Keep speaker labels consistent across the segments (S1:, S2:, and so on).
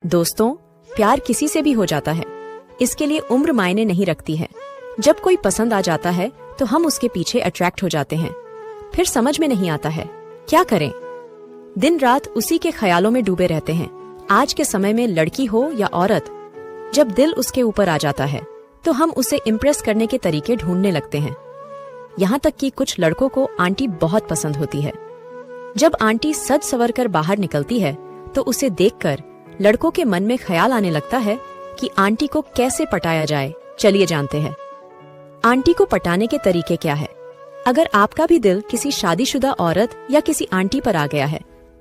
S1: दोस्तों, प्यार किसी से भी हो जाता है। इसके लिए उम्र मायने नहीं रखती है। जब कोई पसंद आ जाता है तो हम उसके पीछे अट्रैक्ट हो जाते हैं। फिर समझ में नहीं आता है क्या करें। दिन रात उसी के ख्यालों में डूबे रहते हैं। आज के समय में लड़की हो या औरत, जब दिल उसके ऊपर आ जाता है तो हम उसे इम्प्रेस करने के तरीके ढूंढने लगते हैं। यहाँ तक कि कुछ लड़कों को आंटी बहुत पसंद होती है। जब आंटी सज संवर कर बाहर निकलती है तो उसे देखकर लड़कों के मन में ख्याल आने लगता है कि आंटी को कैसे पटाया जाए। चलिए जानते हैं आंटी को पटाने के तरीके क्या है। अगर आपका भी दिल किसी शादीशुदा औरत या किसी आंटी पर आ गया है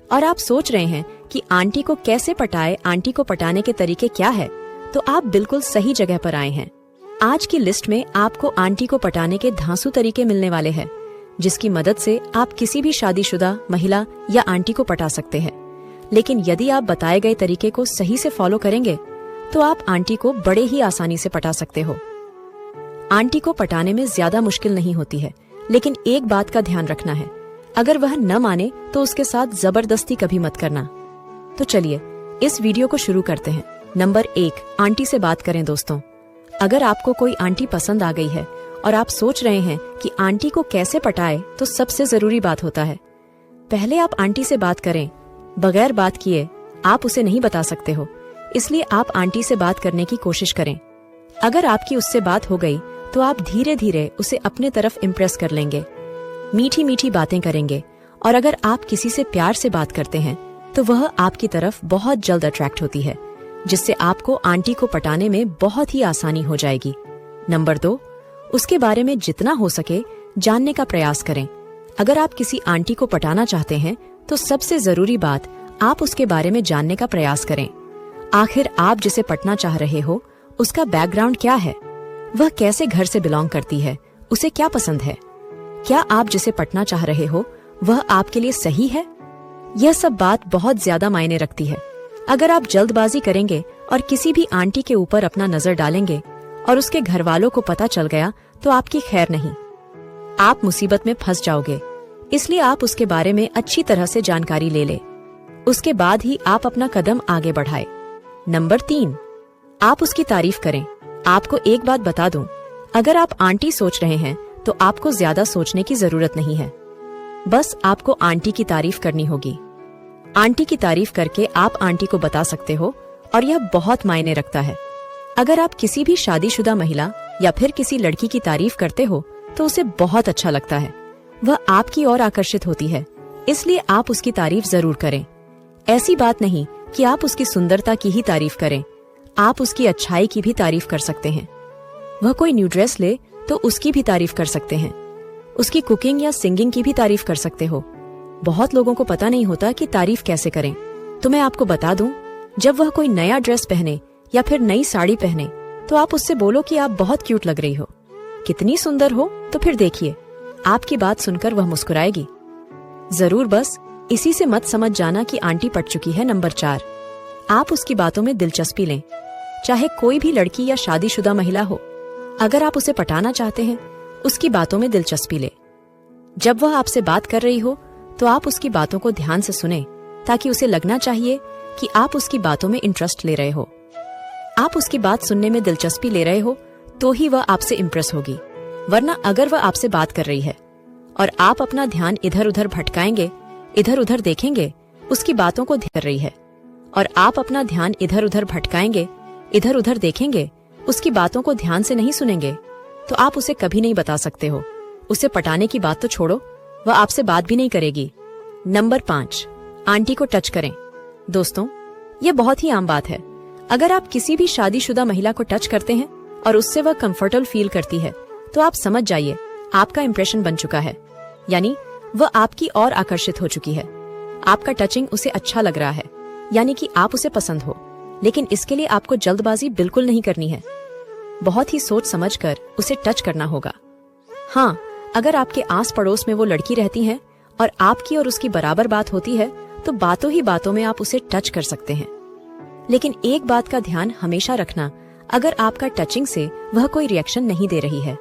S1: और आप सोच रहे हैं कि आंटी को कैसे पटाए, आंटी को पटाने के तरीके क्या है, तो आप बिल्कुल सही जगह पर आए हैं। आज की लिस्ट में आपको आंटी को पटाने के धांसू तरीके मिलने वाले हैं, जिसकी मदद से आप किसी भी शादीशुदा महिला या आंटी को पटा सकते हैं। लेकिन यदि आप बताए गए तरीके को सही से फॉलो करेंगे तो आप आंटी को बड़े ही आसानी से पटा सकते हो। आंटी को पटाने में ज्यादा मुश्किल नहीं होती है, लेकिन एक बात का ध्यान रखना है, अगर वह न माने तो उसके साथ जबरदस्ती कभी मत करना। तो चलिए इस वीडियो को शुरू करते हैं। नंबर 1, आंटी से बात करें। दोस्तों, अगर आपको कोई आंटी पसंद आ गई है और आप सोच रहे हैं कि आंटी को कैसे पटाए, तो सबसे जरूरी बात होता है पहले आप आंटी से बात करें। बगैर बात किए आप उसे नहीं बता सकते हो, इसलिए आप आंटी से बात करने की कोशिश करें। अगर आपकी उससे बात हो गई तो आप धीरे धीरे उसे अपने तरफ इम्प्रेस कर लेंगे, मीठी मीठी बातें करेंगे, और अगर आप किसी से प्यार से बात करते हैं तो वह आपकी तरफ बहुत जल्द अट्रैक्ट होती है, जिससे आपको आंटी को पटाने में बहुत ही आसानी हो जाएगी। नंबर 2, उसके बारे में जितना हो सके जानने का प्रयास करें। अगर आप किसी आंटी को पटाना चाहते हैं तो सबसे जरूरी बात, आप उसके बारे में जानने का प्रयास करें। आखिर आप जिसे पटना चाह रहे हो उसका बैकग्राउंड क्या है, वह कैसे घर से बिलोंग करती है, उसे क्या पसंद है, क्या आप जिसे पटना चाह रहे हो वह आपके लिए सही है। यह सब बात बहुत ज्यादा मायने रखती है। अगर आप जल्दबाजी करेंगे और किसी भी आंटी के ऊपर अपना नजर डालेंगे और उसके घर वालों को पता चल गया तो आपकी खैर नहीं, आप मुसीबत में फंस जाओगे। इसलिए आप उसके बारे में अच्छी तरह से जानकारी ले ले, उसके बाद ही आप अपना कदम आगे बढ़ाए। नंबर 3, आप उसकी तारीफ करें। आपको एक बात बता दूं, अगर आप आंटी सोच रहे हैं तो आपको ज्यादा सोचने की जरूरत नहीं है। बस आपको आंटी की तारीफ करनी होगी। आंटी की तारीफ करके आप आंटी को बता सकते हो, और यह बहुत मायने रखता है। अगर आप किसी भी शादीशुदा महिला या फिर किसी लड़की की तारीफ करते हो तो उसे बहुत अच्छा लगता है, वह आपकी ओर आकर्षित होती है, इसलिए आप उसकी तारीफ जरूर करें। ऐसी बात नहीं कि आप उसकी सुंदरता की ही तारीफ करें, आप उसकी अच्छाई की भी तारीफ कर सकते हैं। वह कोई न्यू ड्रेस ले तो उसकी भी तारीफ कर सकते हैं, उसकी कुकिंग या सिंगिंग की भी तारीफ कर सकते हो। बहुत लोगों को पता नहीं होता कि तारीफ कैसे करें, तो मैं आपको बता दूं, जब वह कोई नया ड्रेस पहने या फिर नई साड़ी पहने तो आप उससे बोलो कि आप बहुत क्यूट लग रही हो, कितनी सुंदर हो। तो फिर देखिए, आपकी बात सुनकर वह मुस्कुराएगी जरूर। बस इसी से मत समझ जाना कि आंटी पट चुकी है। नंबर 4, आप उसकी बातों में दिलचस्पी लें। चाहे कोई भी लड़की या शादीशुदा महिला हो, अगर आप उसे पटाना चाहते हैं, उसकी बातों में दिलचस्पी ले। जब वह आपसे बात कर रही हो तो आप उसकी बातों को ध्यान से सुने, ताकि उसे लगना चाहिए कि आप उसकी बातों में इंटरेस्ट ले रहे हो। आप उसकी बात सुनने में दिलचस्पी ले रहे हो तो ही वह आपसे इम्प्रेस होगी, वरना अगर वह आपसे बात कर रही है और आप अपना ध्यान इधर उधर भटकाएंगे, इधर उधर देखेंगे, उसकी बातों को कर रही है, और आप अपना ध्यान इधर उधर भटकाएंगे, इधर उधर देखेंगे, उसकी बातों को ध्यान से नहीं सुनेंगे, तो आप उसे कभी नहीं बता सकते हो। उसे पटाने की बात तो छोड़ो, वह आपसे बात भी नहीं करेगी। नंबर 5, आंटी को टच करें। दोस्तों, यह बहुत ही आम बात है। अगर आप किसी भी शादीशुदा महिला को टच करते हैं और उससे वह कंफर्टेबल फील करती है तो आप समझ जाइए आपका इंप्रेशन बन चुका है, यानी वह आपकी ओर आकर्षित हो चुकी है। आपका टचिंग उसे अच्छा लग रहा है, यानी कि आप उसे पसंद हो। लेकिन इसके लिए आपको जल्दबाजी बिल्कुल नहीं करनी है, बहुत ही सोच समझकर उसे टच करना होगा। हाँ, अगर आपके आस पड़ोस में वो लड़की रहती है और आपकी और उसकी बराबर बात होती है तो बातों ही बातों में आप उसे टच कर सकते हैं। लेकिन एक बात का ध्यान हमेशा रखना, अगर आपका टचिंग से वह कोई रिएक्शन नहीं दे रही है,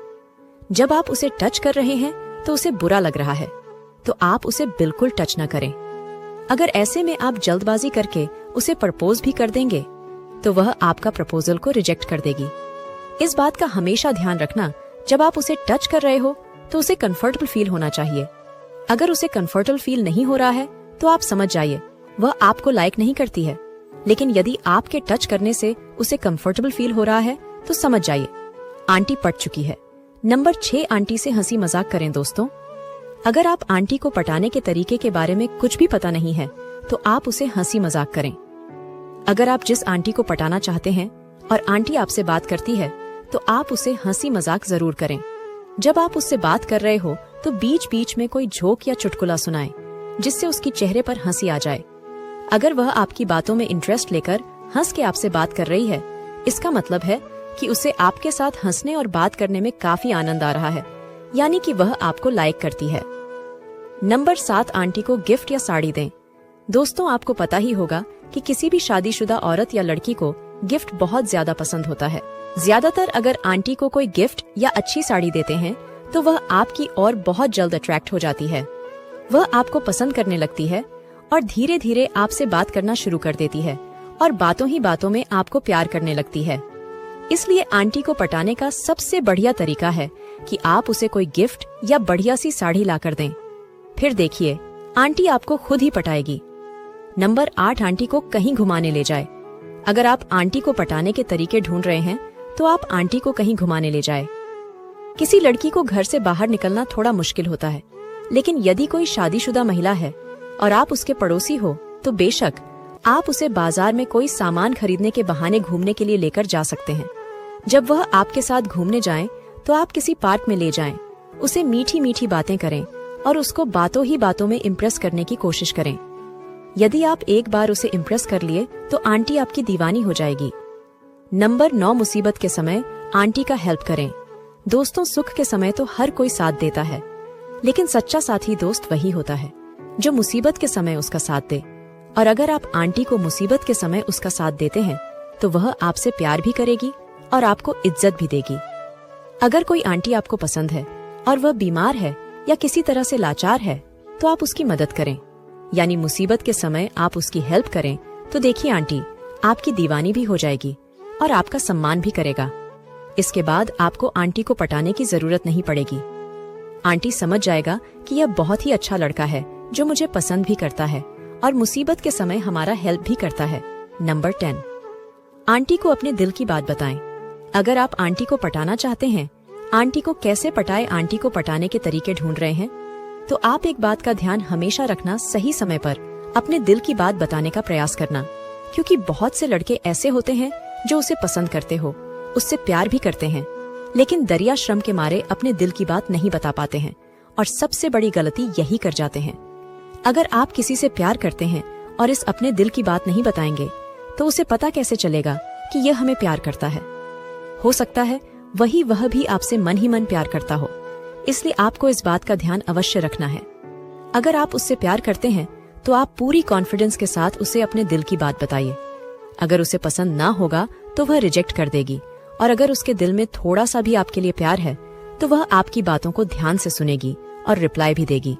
S1: जब आप उसे टच कर रहे हैं तो उसे बुरा लग रहा है, तो आप उसे बिल्कुल टच न करें। अगर ऐसे में आप जल्दबाजी करके उसे प्रपोज भी कर देंगे तो वह आपका प्रपोजल को रिजेक्ट कर देगी। इस बात का हमेशा ध्यान रखना, जब आप उसे टच कर रहे हो तो उसे कंफर्टेबल फील होना चाहिए। अगर उसे कंफर्टेबल फील नहीं हो रहा है तो आप समझ जाइए वह आपको लाइक नहीं करती है। लेकिन यदि आपके टच करने से उसे कंफर्टेबल फील हो रहा है तो समझ जाइए आंटी पट चुकी है। नंबर 6, आंटी से हंसी मजाक करें। दोस्तों, अगर आप आंटी को पटाने के तरीके के बारे में कुछ भी पता नहीं है तो आप उसे हंसी मजाक करें। अगर आप जिस आंटी को पटाना चाहते हैं और आंटी आपसे बात करती है तो आप उसे हंसी मजाक जरूर करें। जब आप उससे बात कर रहे हो तो बीच बीच में कोई जोक या चुटकुला सुनाएं, जिससे उसकी चेहरे पर हंसी आ जाए। अगर वह आपकी बातों में इंटरेस्ट लेकर हंस के आपसे बात कर रही है, इसका मतलब है कि उसे आपके साथ हंसने और बात करने में काफी आनंद आ रहा है, यानी कि वह आपको लाइक करती है। नंबर 7, आंटी को गिफ्ट या साड़ी दें। दोस्तों, आपको पता ही होगा कि किसी भी शादीशुदा औरत या लड़की को गिफ्ट बहुत ज्यादा पसंद होता है। ज्यादातर अगर आंटी को कोई गिफ्ट या अच्छी साड़ी देते हैं तो वह आपकी ओर बहुत जल्द अट्रैक्ट हो जाती है। वह आपको पसंद करने लगती है और धीरे धीरे आपसे बात करना शुरू कर देती है और बातों ही बातों में आपको प्यार करने लगती है। इसलिए आंटी को पटाने का सबसे बढ़िया तरीका है कि आप उसे कोई गिफ्ट या बढ़िया सी साड़ी लाकर दें। फिर देखिए, आंटी आपको खुद ही पटाएगी। नंबर 8, आंटी को कहीं घुमाने ले जाए। अगर आप आंटी को पटाने के तरीके ढूंढ रहे हैं तो आप आंटी को कहीं घुमाने ले जाए। किसी लड़की को घर से बाहर निकलना थोड़ा मुश्किल होता है, लेकिन यदि कोई शादीशुदा महिला है और आप उसके पड़ोसी हो तो बेशक आप उसे बाजार में कोई सामान खरीदने के बहाने घूमने के लिए लेकर जा सकते हैं। जब वह आपके साथ घूमने जाएं, तो आप किसी पार्क में ले जाएं, उसे मीठी मीठी बातें करें और उसको बातों ही बातों में इम्प्रेस करने की कोशिश करें। यदि आप एक बार उसे इम्प्रेस कर लिए तो आंटी आपकी दीवानी हो जाएगी। नंबर 9, मुसीबत के समय आंटी का हेल्प करें। दोस्तों, सुख के समय तो हर कोई साथ देता है, लेकिन सच्चा साथी दोस्त वही होता है जो मुसीबत के समय उसका साथ दे। और अगर आप आंटी को मुसीबत के समय उसका साथ देते हैं तो वह आपसे प्यार भी करेगी और आपको इज्जत भी देगी। अगर कोई आंटी आपको पसंद है और वह बीमार है या किसी तरह से लाचार है तो आप उसकी मदद करें, यानी मुसीबत के समय आप उसकी हेल्प करें। तो देखिए, आंटी आपकी दीवानी भी हो जाएगी और आपका सम्मान भी करेगा। इसके बाद आपको आंटी को पटाने की जरूरत नहीं पड़ेगी। आंटी समझ जाएगा कि यह बहुत ही अच्छा लड़का है जो मुझे पसंद भी करता है और मुसीबत के समय हमारा हेल्प भी करता है। नंबर 10, आंटी को अपने दिल की बात बताएं। अगर आप आंटी को पटाना चाहते हैं, आंटी को कैसे पटाए आंटी को पटाने के तरीके ढूंढ रहे हैं, तो आप एक बात का ध्यान हमेशा रखना, सही समय पर अपने दिल की बात बताने का प्रयास करना। क्योंकि बहुत से लड़के ऐसे होते हैं जो उसे पसंद करते हो, उससे प्यार भी करते हैं, लेकिन दरिया श्रम के मारे अपने दिल की बात नहीं बता पाते हैं और सबसे बड़ी गलती यही कर जाते हैं। अगर आप किसी से प्यार करते हैं और इस अपने दिल की बात नहीं बताएंगे तो उसे पता कैसे चलेगा कि यह हमें प्यार करता है। हो सकता है वह भी आपसे मन ही मन प्यार करता हो। इसलिए आपको इस बात का ध्यान अवश्य रखना है। अगर आप उससे प्यार करते हैं तो आप पूरी कॉन्फिडेंस के साथ उसे अपने दिल की बात बताइए। अगर उसे पसंद ना होगा तो वह रिजेक्ट कर देगी, और अगर उसके दिल में थोड़ा सा भी आपके लिए प्यार है तो वह आपकी बातों को ध्यान से सुनेगी और रिप्लाई भी देगी।